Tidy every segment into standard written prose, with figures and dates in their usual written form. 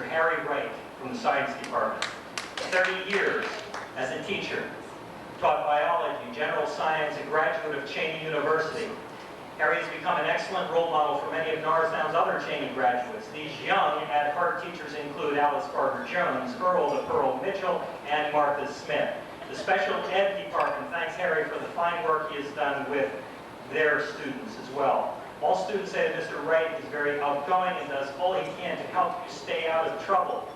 Mr. Harry Wright from the Science Department. 30 years as a teacher, taught biology, general science, a graduate of Cheney University. Harry has become an excellent role model for many of Norristown's other Cheney graduates. These young at-heart teachers include Alice Barber-Jones, Earl the Pearl Mitchell, and Martha Smith. The Special Ed Department thanks Harry for the fine work he has done with their students as well. All students say that Mr. Wright is very outgoing and does all he can to help you stay out of trouble.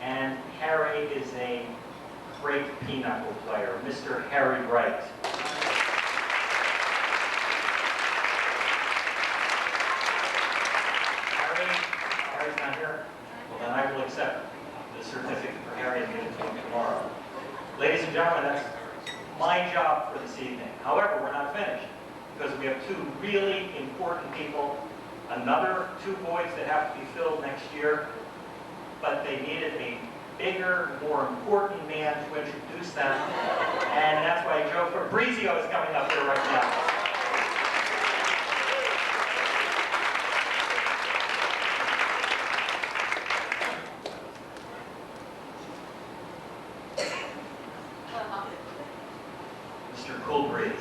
And Harry is a great pinochle player, Mr. Harry Wright. Harry's not here? Well, then I will accept the certificate for Harry and give it to him tomorrow. Ladies and gentlemen, that's my job for this evening. However, we're not finished, because we have two really important people, another two voids that have to be filled next year, but they needed a bigger, more important man to introduce them, and that's why Joe Fabrizio is coming up here right now. Mr. Cool Breeze.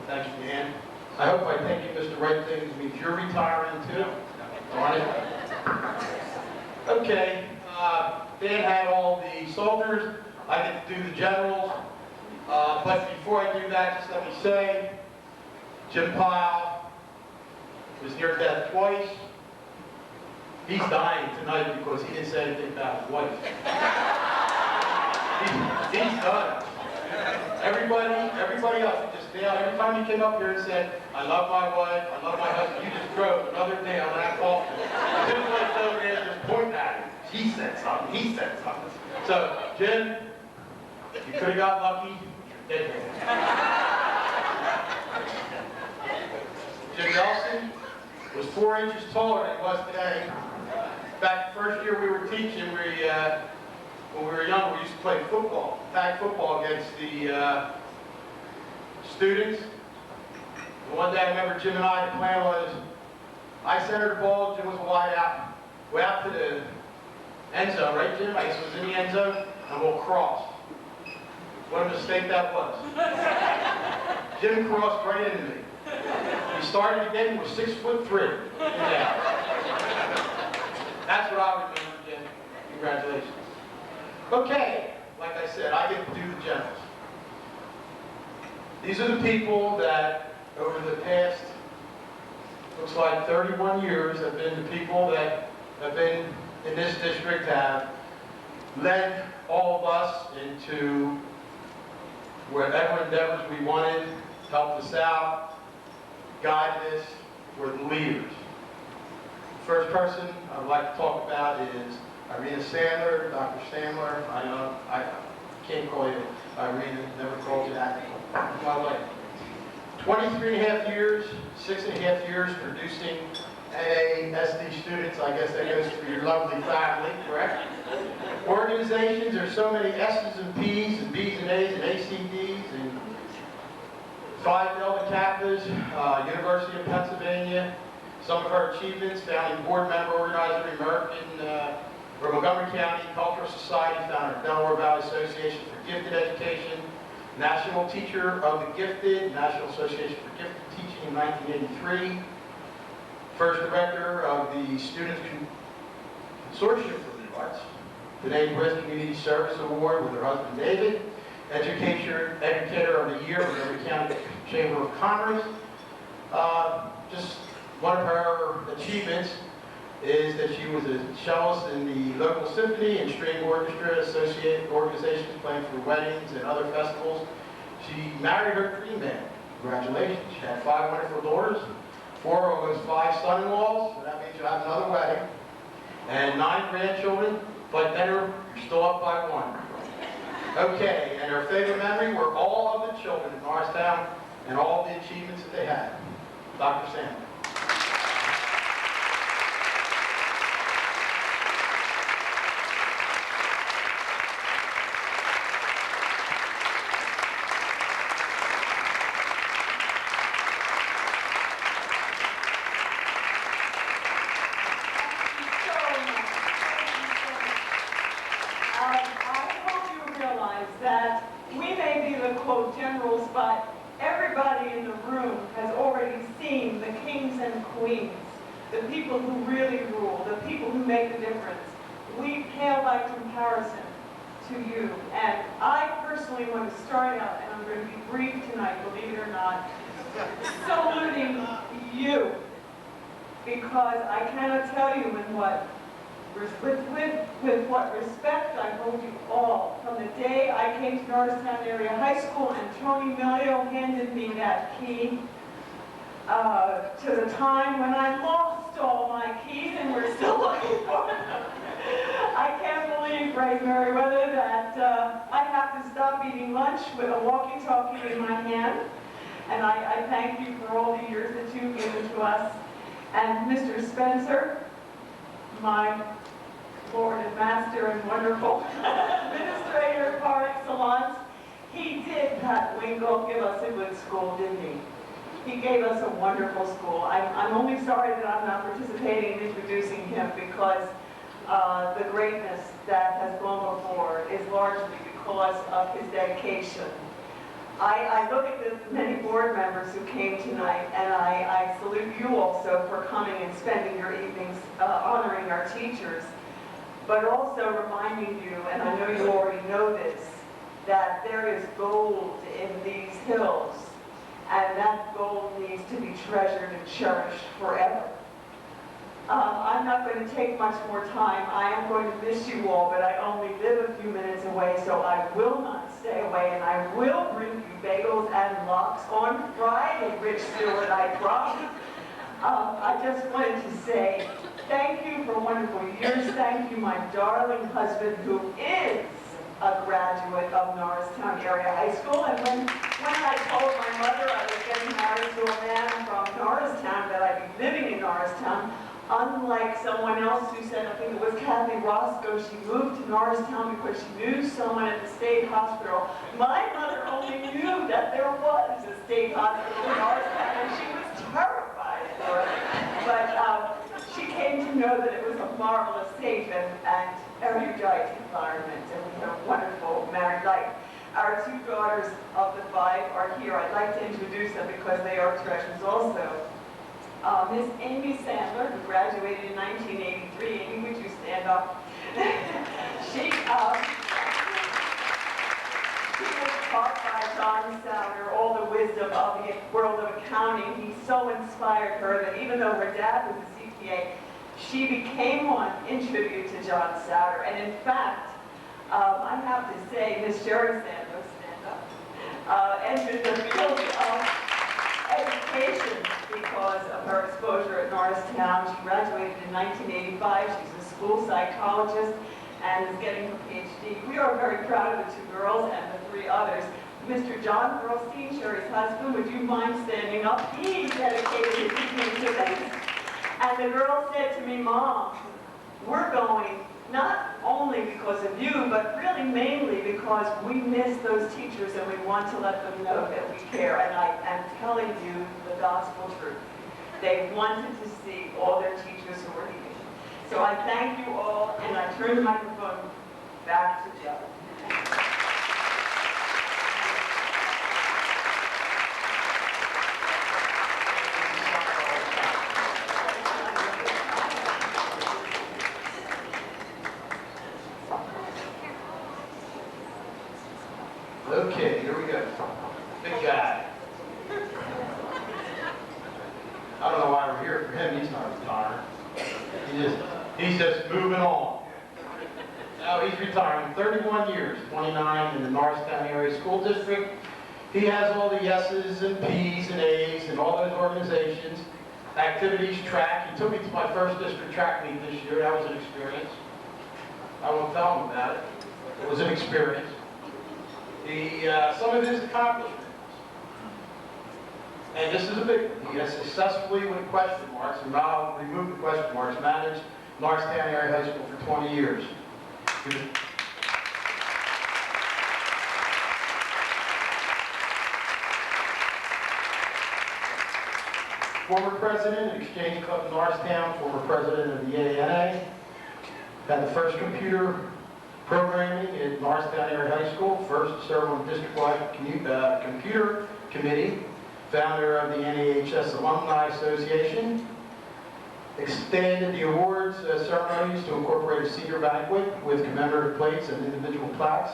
Thank you, Dan. I hope by taking Mr. Wright things means you're retiring too. All right. Okay. Dan had all the soldiers. I get to do the generals. But before I do that, just let me say, Jim Pyle was near death twice. He's dying tonight because he didn't say anything about his wife. He's done. Everybody else, just now, every time you came up here and said, I love my wife, I love my husband, you just drove another nail in that coffin. As soon as I over there, just point at him. He said something, he said something. So, Jim, you could have got lucky, you're dead man. Jim Nelson was 4 inches taller than he was today. In fact, the first year we were teaching, when we were young, we used to play football, tag football against the students. And one day I remember Jim and I, the plan was, I centered the ball, Jim was wide out. Way out to the end zone, right Jim? I guess it was in the end zone, and we'll cross. What a mistake that was. Jim crossed right into me. He started again, he was 6'3". Yeah. That's what I remember, Jim. Congratulations. Okay, like I said, I get to do the generals. These are the people that, over the past, looks like 31 years, have been the people that have been in this district, have led all of us into whatever endeavors we wanted, helped us out, guided us, were the leaders. The first person I would like to talk about is Irina Sandler, Dr. Sandler. I can't call you Irina, never called you that in my life. 23 and a half years, 6.5 years producing NAHS students. I guess that goes for your lovely family, correct? Organizations, there's so many S's and P's and B's and A's and ACDs and 5 Delta Kappas, University of Pennsylvania. Some of her achievements, founding board member, organizer of the American for Montgomery County Cultural Society, founder of Delaware Valley Association for Gifted Education, National Teacher of the Gifted, National Association for Gifted Teaching in 1983, first director of the Students Consortium for the Arts, the Native Community Service Award with her husband David, Educator of the Year with the Montgomery County Chamber of Commerce. Just one of her achievements is that she was a cellist in the local symphony and string orchestra associated organizations playing for weddings and other festivals. She married her dream man. Congratulations. She had 5 wonderful daughters, 4, almost 5 son-in-laws, so that means you'll have another wedding, and 9 grandchildren, but better, you're still up by 1. Okay, and her favorite memory were all of the children in Norristown and all the achievements that they had. Dr. Sandler. recognize that we may be the quote generals, but everybody in the room has already seen the kings and queens, the people who really rule, the people who make the difference. We pale by comparison to you. And I personally want to start out, and I'm going to be brief tonight, believe it or not, saluting you. Because I cannot tell you with what respect I hold you all. From the day I came to Norristown Area High School and Tony Melio handed me that key, to the time when I lost all my keys and we're still looking for them. I can't believe, Ray Merriweather, that I have to stop eating lunch with a walkie-talkie in my hand. And I thank you for all the years that you've given to us. And Mr. Spencer, my Lord and Master and wonderful administrator par excellence, he did, Pat Wingle, give us a good school, didn't he? He gave us a wonderful school. I'm only sorry that I'm not participating in introducing him because the greatness that has gone before is largely because of his dedication. I look at the many board members who came tonight, and I salute you also for coming and spending your evenings honoring our teachers, but also reminding you, and I know you already know this, that there is gold in these hills, and that gold needs to be treasured and cherished forever. I'm not going to take much more time. I am going to miss you all, but I only live a few minutes away, so I will not stay away, and I will bring you bagels and lox on Friday, Rich Stewart, I promise. I just wanted to say thank you for wonderful years. Thank you, my darling husband, who is a graduate of Norristown Area High School. And when I told my mother I was getting married to a man from Norristown, that I'd be living in Norristown, unlike someone else who said, I think it was Kathy Roscoe, she moved to Norristown because she knew someone at the state hospital. My mother only knew that there was a state hospital in Norristown, and she was terrified for it. But she came to know that it was a marvelous, safe, and erudite environment, and we have a wonderful married life. Our two daughters of the five are here. I'd like to introduce them because they are treasures also. Miss Amy Sandler, who graduated in 1983. Amy, would you stand up? She was taught by John Souter all the wisdom of the world of accounting. He so inspired her that even though her dad was a CPA, she became one in tribute to John Souter. And in fact, I have to say, Miss Sherry Sandler, stand up, entered the field of education because of her exposure at Norristown. She graduated in 1985. She's a school psychologist and is getting her PhD. We are very proud of the two girls and the three others. Mr. John Burlstein, Sherry's husband, would you mind standing up? He dedicated his evening to this. And the girl said to me, Mom, we're going not only because of you, but really mainly because we miss those teachers and we want to let them know that we care. And I am telling you the gospel truth. They wanted to see all their teachers who were leaving. So I thank you all, and I turn the microphone back to Joe. Okay, here we go. Big guy. I don't know why we're here for him. He's not retiring. He's just moving on. Now he's retiring. 31 years, 29 in the Norristown Area School District. He has all the S's and P's and A's and all those organizations, activities, track. He took me to my first district track meet this year. That was an experience. I won't tell him about it. It was an experience. Some of his accomplishments, and this is a big one, he has successfully, with question marks, and now remove the question marks, managed Norristown Area High School for 20 years. Former president of Exchange Club of Norristown, former president of the ANA, had the first computer programming at Norristown Area High School, first first to serve on the district-wide computer committee, founder of the NAHS Alumni Association, expanded the awards ceremonies to incorporate a senior banquet with commemorative plates and individual plaques,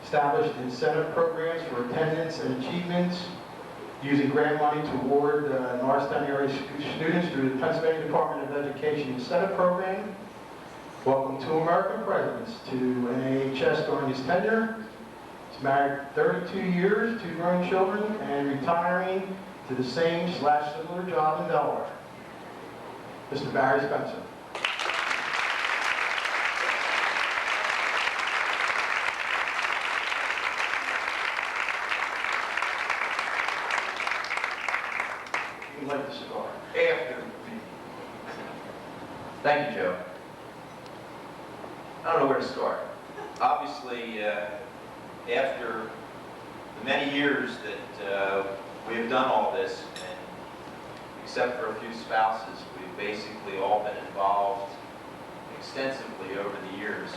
established incentive programs for attendance and achievements, using grant money to award Norristown area students through the Pennsylvania Department of Education Incentive Program. Welcome to American Presidents to NAHS during his tenure. He's married 32 years, 2 grown children, and retiring to the same/similar job in Delaware. Mr. Barry Spencer. You'd like to start after me. Thank you, Joe. I don't know where to start. Obviously, after the many years that we have done all this, and except for a few spouses, we've basically all been involved extensively over the years.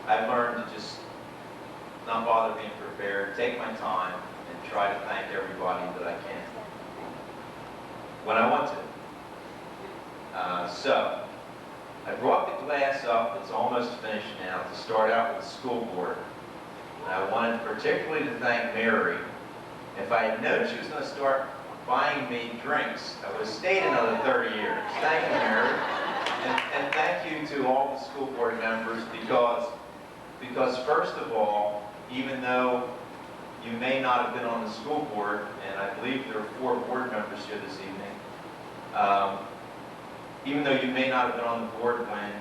I've learned to just not bother being prepared, take my time, and try to thank everybody that I can when I want to. So, I brought the glass up, it's almost finished now, to start out with the school board. And I wanted particularly to thank Mary. If I had known she was going to start buying me drinks, I would have stayed another 30 years. Thank you, Mary. And thank you to all the school board members because first of all, even though you may not have been on the school board, and I believe there are 4 board members here this evening, even though you may not have been on the board when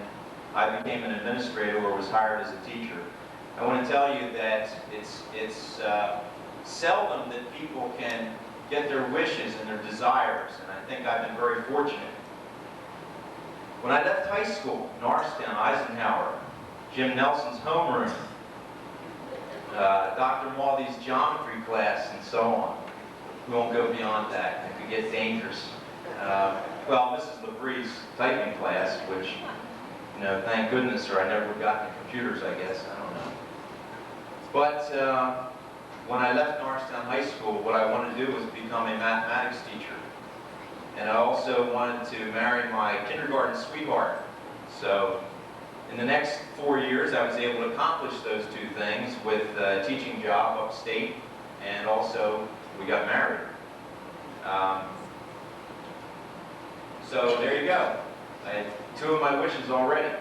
I became an administrator or was hired as a teacher, I want to tell you that it's seldom that people can get their wishes and their desires, and I think I've been very fortunate. When I left high school, Norristown, Eisenhower, Jim Nelson's homeroom, Dr. Maldy's geometry class, and so on. We won't go beyond that. It could get dangerous. Well, Mrs. LaBrie's typing class, which, you know, thank goodness, or I never got into computers, I guess. I don't know. But when I left Norristown High School, what I wanted to do was become a mathematics teacher. And I also wanted to marry my kindergarten sweetheart. So in the next 4 years, I was able to accomplish those 2 things with a teaching job upstate, and also we got married. So there you go. I had 2 of my wishes already.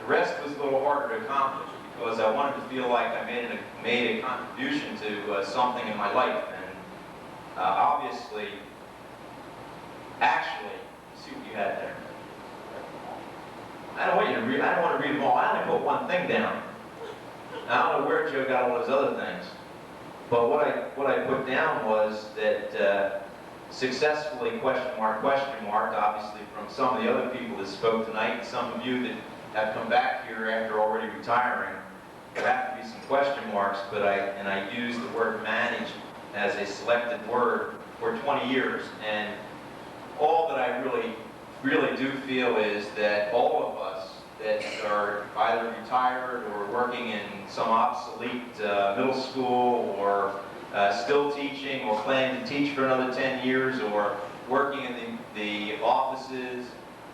The rest was a little harder to accomplish because I wanted to feel like I made a contribution to something in my life. And obviously, actually, see what you had there. I don't want you to read. I don't want to read them all. I only put one thing down. I don't know where Joe got all those other things, but what I put down was that successfully question mark, obviously from some of the other people that spoke tonight, and some of you that have come back here after already retiring. There have to be some question marks, but I used the word managed as a selected word for 20 years, and all that I really do feel is that all of us that are either retired or working in some obsolete middle school or still teaching or planning to teach for another 10 years or working in the offices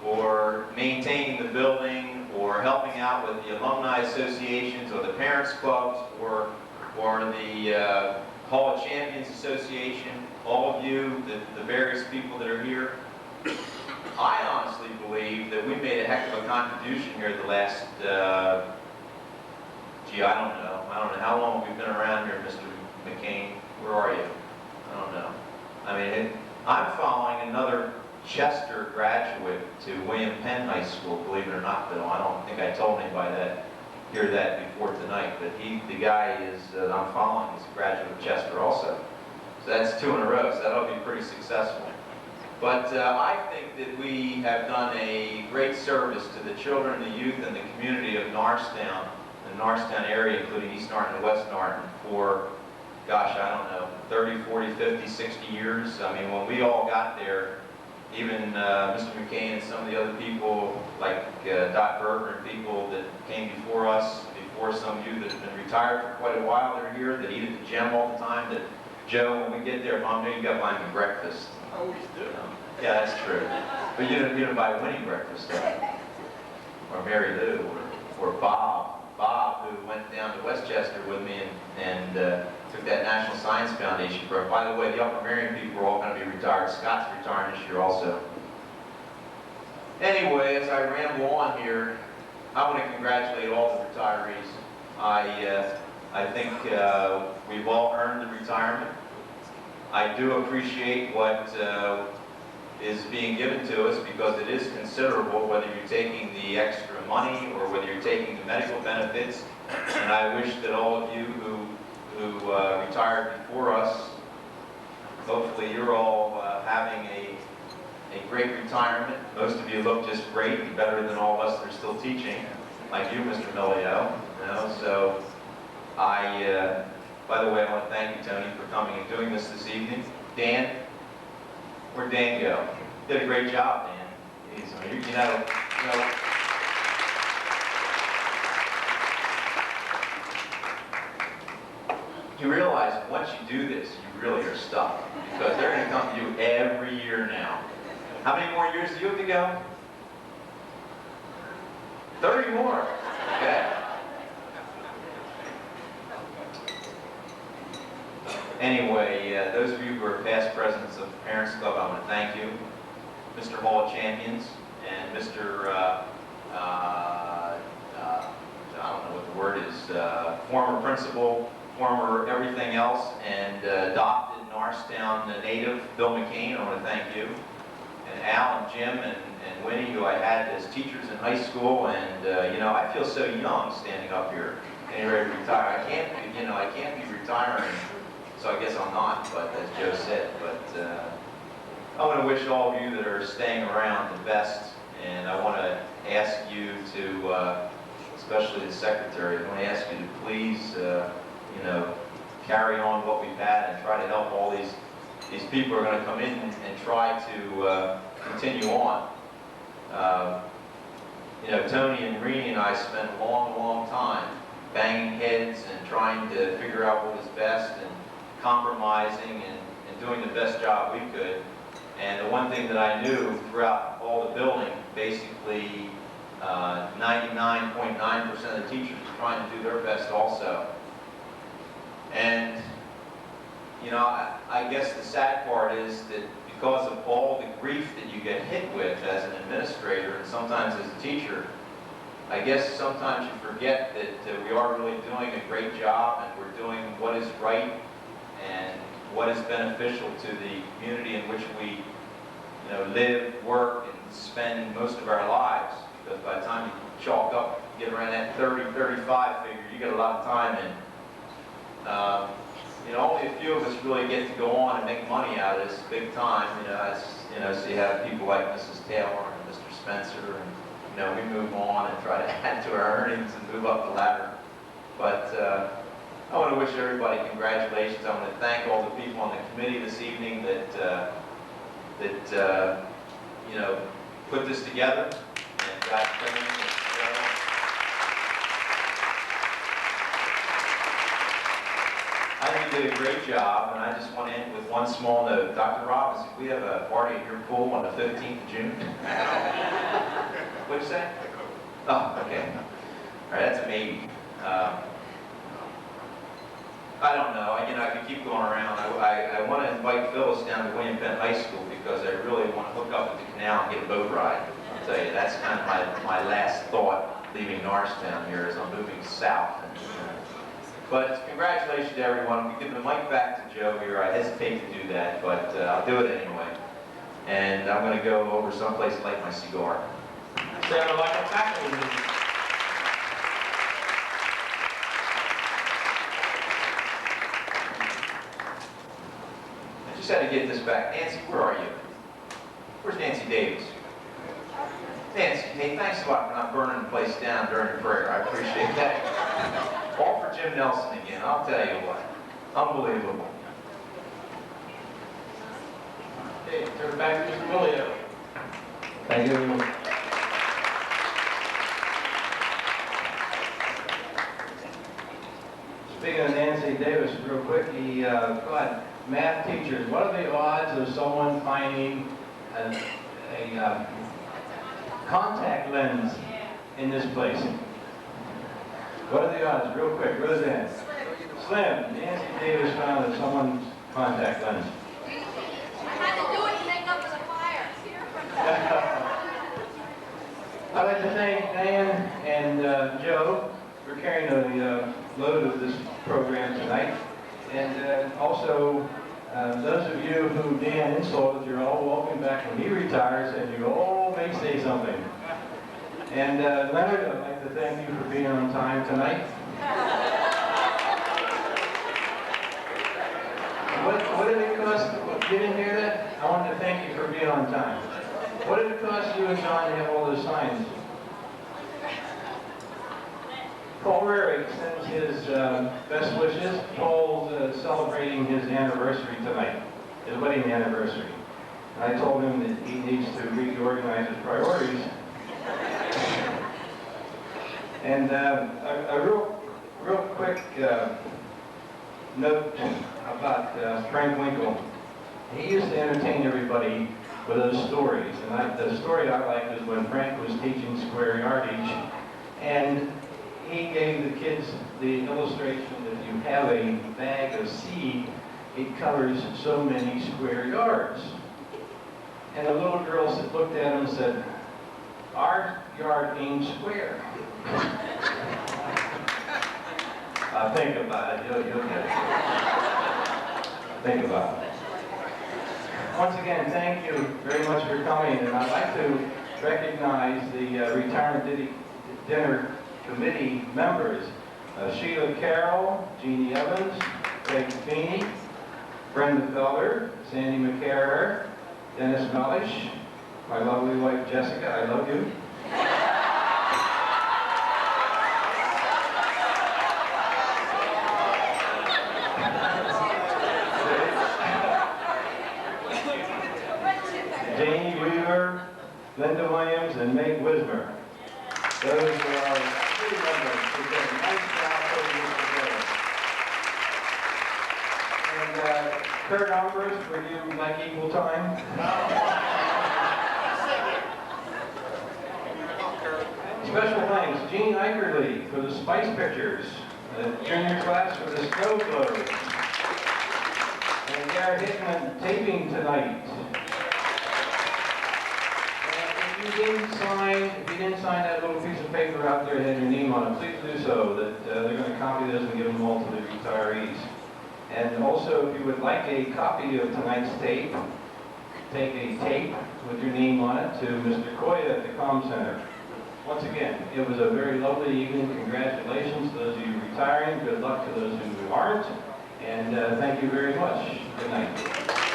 or maintaining the building or helping out with the alumni associations or the parents clubs or the Hall of Champions Association, all of you, the various people that are here, I honestly believe that we made a heck of a contribution here the last, I don't know how long we've been around here, Mr. McCain. Where are you? I don't know. I mean, I'm following another Chester graduate to William Penn High School, believe it or not, Bill. I don't think I told anybody hear that before tonight, but the guy I'm following is a graduate of Chester also. So that's 2 in a row, so that'll be pretty successful. But I think that we have done a great service to the children, the youth, and the community of Norristown, the Norristown area, including East Norton and West Norton, for, gosh, I don't know, 30, 40, 50, 60 years. I mean, when we all got there, even Mr. McCain and some of the other people, like Doc Berger and people that came before us, for some of you that have been retired for quite a while that are here, that eat at the gym all the time, that, Joe, when we get there, Mom, you got to buy me breakfast. I always do. Yeah, that's true. But you don't buy Winnie breakfast, or Mary Lou, or Bob. Bob, who went down to Westchester with me and took that National Science Foundation program. By the way, the Upper Marion people are all going to be retired. Scott's retiring this year also. Anyway, as I ramble on here, I want to congratulate all the retirees. I think we've all earned the retirement. I do appreciate what is being given to us because it is considerable, whether you're taking the extra money or whether you're taking the medical benefits. And I wish that all of you who retired before us, hopefully you're all having a great retirement. Most of you look just great and better than all of us that are still teaching, like you, Mr. Millio. You know, so by the way, I want to thank you, Tony, for coming and doing this evening. Dan, where'd Dan go? Did a great job, Dan. He's, you know, you realize once you do this, you really are stuck because they're going to come to you every year now. How many more years do you have to go? 30 more. Okay. Anyway, those of you who are past presidents of the Parents Club, I want to thank you. Mr. Hall of Champions and Mr. I don't know what the word is, former principal, former everything else, and adopted Norristown native, Bill McCain, I want to thank you. And Al and Jim and Winnie, who I had as teachers in high school, and you know, I feel so young standing up here, getting ready to retire. I can't be retiring. So I guess I'm not, but as Joe said, but I want to wish all of you that are staying around the best, and I want to ask you to, especially the secretary, I want to ask you to please, you know, carry on what we've had and try to help all these people who are going to come in and try to continue on. You know, Tony and Rini and I spent a long time banging heads and trying to figure out what was best and compromising and doing the best job we could. And the one thing that I knew throughout all the building, basically 99.9% of the teachers were trying to do their best also. And, you know, I guess the sad part is that because of all the grief that you get hit with as an administrator and sometimes as a teacher, I guess sometimes you forget that we are really doing a great job and we're doing what is right and what is beneficial to the community in which we, you know, live, work, and spend most of our lives. Because by the time you chalk up, get around that 30, 35 figure, you get a lot of time in. You know, only a few of us really get to go on and make money out of this big time. So you have people like Mrs. Taylor and Mr. Spencer, and you know, we move on and try to add to our earnings and move up the ladder. But I want to wish everybody congratulations. I want to thank all the people on the committee this evening that you know, put this together and got things. I think you did a great job, and I just want to end with one small note. Dr. Robinson, we have a party at your pool on the 15th of June. What'd you say? Oh, okay. All right, that's a maybe. I don't know. I could keep going around. I want to invite Phyllis down to William Penn High School because I really want to hook up with the canal and get a boat ride. I'll tell you, that's kind of my last thought leaving Norristown here as I'm moving south. But congratulations to everyone. We give the mic back to Joe here. I hesitate to do that, but I'll do it anyway. And I'm going to go over someplace to light my cigar. Sounded like a faculty meeting. I just had to get this back. Nancy, where are you? Where's Nancy Davis? Nancy, hey, thanks a lot for not burning the place down during your prayer. I appreciate that. All for Jim Nelson again, I'll tell you what. Unbelievable. Okay, turn it back to Mr. Millio. Thank you. Speaking of Nancy Davis, real quick, God, math teachers, what are the odds of someone finding a contact lens in this place? What are the odds, real quick, Roseanne? Slim. Nancy Davis found someone's contact lens. I had to do it to make up for the fire. I'd like to thank Diane and Joe for carrying the load of this program tonight. And also, those of you who Dan insulted, you're all welcome back when he retires, and you all may say something. And Leonard, I'd like to thank you for being on time tonight. What did it cost? You didn't hear that? I wanted to thank you for being on time. What did it cost you and John to have all those signs? Paul Rarick sends his best wishes. Paul's celebrating his anniversary tonight, his wedding anniversary. And I told him that he needs to reorganize his priorities. And a real quick note about Frank Winkle. He used to entertain everybody with those stories. And the story I liked was when Frank was teaching square yardage, and he gave the kids the illustration that if you have a bag of seed, it covers so many square yards. And the little girl looked at him and said, "Our yard ain't square." Think about it. You'll get it. Think about it. Once again, thank you very much for coming, and I'd like to recognize the retirement dinner committee members. Sheila Carroll, Jeannie Evans, Craig Feeney, Brenda Felder, Sandy McCarrer, Dennis Mellish, my lovely wife Jessica, I love you. Janie Weaver, Linda Williams, and Meg Wismer. Those are our three members who did a nice job putting this together. And Kurt Umbers, would you like equal time? Special thanks, Gene Eicherly for the Spice Pictures, the junior class for the Snow Globes, and Garrett Hickman taping tonight. If you didn't sign that little piece of paper out there that had your name on it, please do so, that they're going to copy those and give them all to the retirees. And also, if you would like a copy of tonight's tape, take a tape with your name on it to Mr. Koya at the Comm Center. Once again, it was a very lovely evening. Congratulations to those of you retiring. Good luck to those who aren't. And thank you very much. Good night.